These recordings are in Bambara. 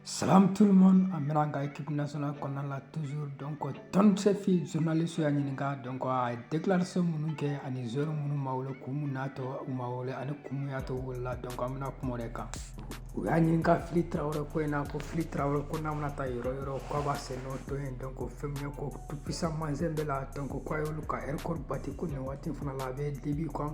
Salam tout le monde, Amiranga équipe nationale qu'on a là toujours donc ton sefi journaliste ya nyininga donc a déclaration munu ke ani zoro munu mawle kumu nato mawle ani kumu yato wala donc amna kumoreka ya nyininga Fili Traoré ko na ko Fili Traoré ko na mnata yoro ko ba se no to en donc femne ko tout puissamment zembela donc ko yolu ka erkor bati ko ne wati fana la be libi ko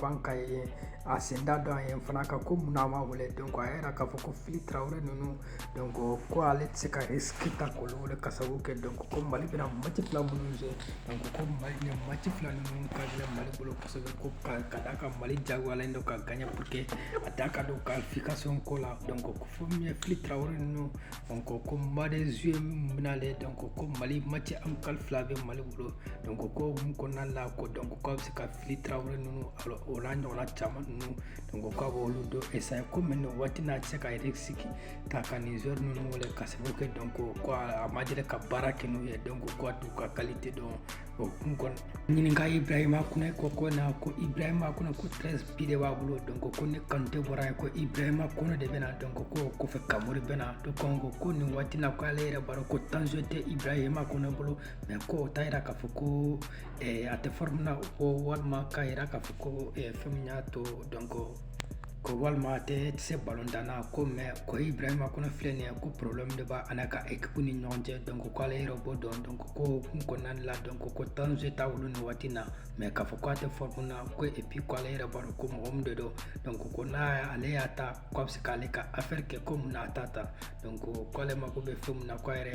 banka e a senda do en fana ka ko muna ma wole donc a era ka ko Fili Traoré nunu donc ko ale se ka riskita ko le kasabu ke donc ko mali bina mati fla munuje donc ko mali ne mati fla nunu ka le mali bolo kasabu ko kadaka mali jago ala ndo ka gagner pour que ataka do qualification ko la donc ko fomie Fili Traoré nunu donc ko made yeux minale donc ko mali mati am kal flavé mali bolo donc ko ko nan la ko donc ko se ka Fili Traoré nunu alo orange wala chama nunu donc ko bolo do esa ko men watina se ka riski ta kanizor nunu wala kasabuke donc ko amajere ka barake no ye donc ko tu ka qualité donc kon nyininga Ibrahima kuna ko na ko Ibrahima kuna ko 13 pide wa bulo donc ko ne kante bora ko Ibrahima kuna de bena donc ko fe kamuri bena to kongo ko ni watina ko alera baro ko tanjote Ibrahima kuna bulo mais ko tayra ka fuko ate formna o walma kayra ka fuko femnya to donc ko walma te se ballon dana ko me ko Ibrahima ko na flene ko problème de ba anaka équipe ni nyonje donc ko ale robo donc ko nan la donc ko tanze tawlu ni watina mais ka fo ko te formuna ko et puis ko ale robo ko mo de do donc ko na ale ata ko se kale ka affaire ke ko na tata donc ko le ma ko be fum na ko are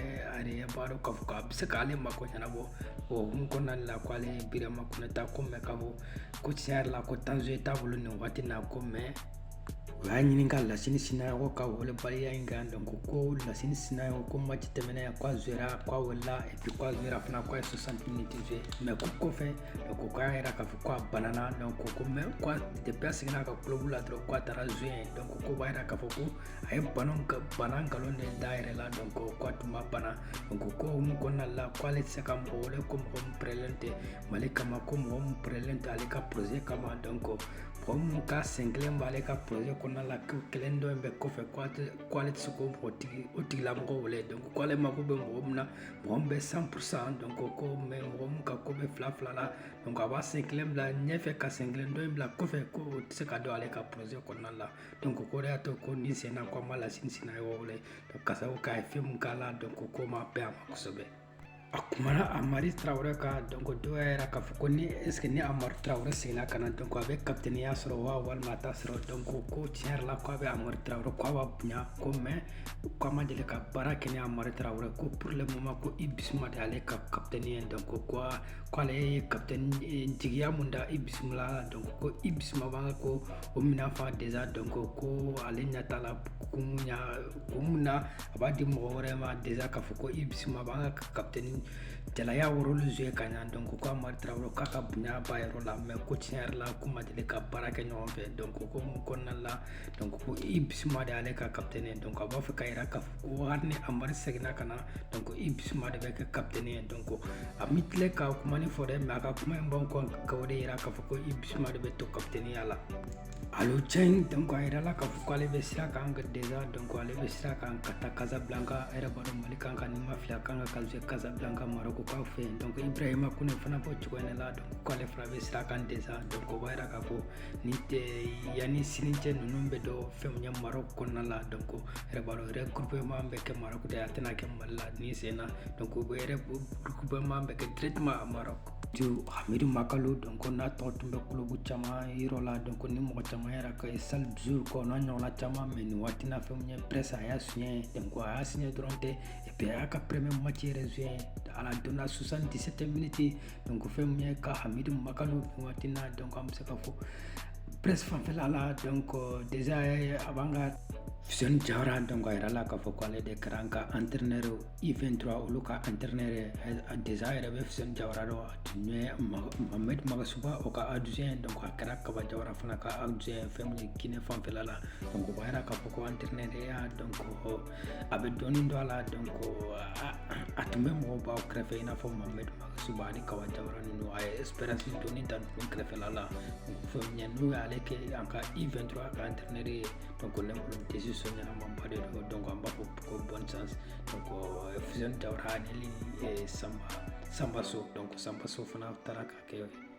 baro ka fo ka se kale ma ko nyana bo o ko nan la ko ale bire ma ko na ta ko me ka bo ko tiar la ko tanze tawlu ni watina ko me wa nyininga la sini sina ko ka wole bali ya inga donc ko la sini sina ko match temena ya kwa zera kwa wala et puis kwa zera fana kwa 60 minutes jeu mais ko fait donc ko era ka kwa banana donc ko me kwa de place na ka club la tro kwa tara jeu donc ko ba era ka ko ay banan ka lon daire la donc ko tuma bana donc ko ko na la kwa le se kam wole ko mo prelente malika ma ko mo prelente alika projet kama donc ko mo ka single mbale ka projet ko na la kelendo mbe ko fe quality suko oti la mo wole donc ko le mako be mo mna mo be 100% donc ko me mo ka ko be fla la donc aba single la nyefe ka single ndo mbla ko fe ko se ka do ale ka projet ko na la donc ko re ato ko ni sena ko mala sinsina yo wole donc ka sa ka film kala donc ko ma pe ma ko sobe akumana Amari Traoré ka donc do era ka foko ni est-ce que ni Amari Traoré sina kana donc avec capitaine ya soro wa wal mata soro donc ko tier la ko be Amari Traoré ko wa bunya ko me ko ma dele ka barake ni Amari Traoré ko pour le moment ko ibisma de ale ka capitaine donc ko le capitaine jigiya munda ibismla donc ko ibisma banga ko o mina fa déjà donc ko ale nyata la kumuna abadi mo vraiment déjà ka foko ibisma banga capitaine tela ya woro le jeu kanya donc ko Amari Traoré ka bunya ba yero la mais ko tier la kuma dele ka barake no fe donc ko nalla donc ko ibisma de ale ka capitaine donc aba fa kayra ka warne Amari segna kana donc ibisma de ka capitaine donc amitle ka kuma ni fore ma ka kuma mbon ko kawde ira ka ko ibisma de to capitaine yala alo chen donc ayra la ka ko ale besira ka nga déjà donc ale besira ka kata Casablanca era baro malika ka ni mafia ka nga kalje Casablanca Morocco ka fe donc Ibrahima kune fana bo chukone la donc ko ale fra besira ka déjà donc ko bayra ka ko ni te yani sininche numbe do fem nya Morocco na la donc era baro regroupement be ke Morocco de atena ke malla ni sena donc ko ere regroupement be ke traitement Morocco du Hamidu Makalo donc on a totumbe klubu chama irola donc ni mo chama era ka sal jour ko no nyola chama mais watina femnya presse ya sien donc a signé dronte et puis aka premier match rejoint à la donna 77 minutes donc femnya ka Hamidu Makalo watina donc am se ka fo presse fan fait là donc déjà abanga Fusion Jawara donc ayra la ka fo ko ale de kranka entraîneur I23 uluka entraîneur déjà era be Fusion Jawara do ne Mohamed Magasuba o ka adjoint donc akara ka ba Jawara fana ka adjoint famille kine fan fait là donc bayra ka fo ko entraîneur ya donc abe doni do ala donc atumbe mo ba o krefe ina fo Mohamed Magasuba ni ka wa Jawara no ay espérance doni tan krefe là fo nyanu ale ke anka I23 ka entraîneur donc on a décision na mambade donc amba ko bonne chance. Donc fusion Jawara ni Samba So, donc Samba So fana tara ka kɛ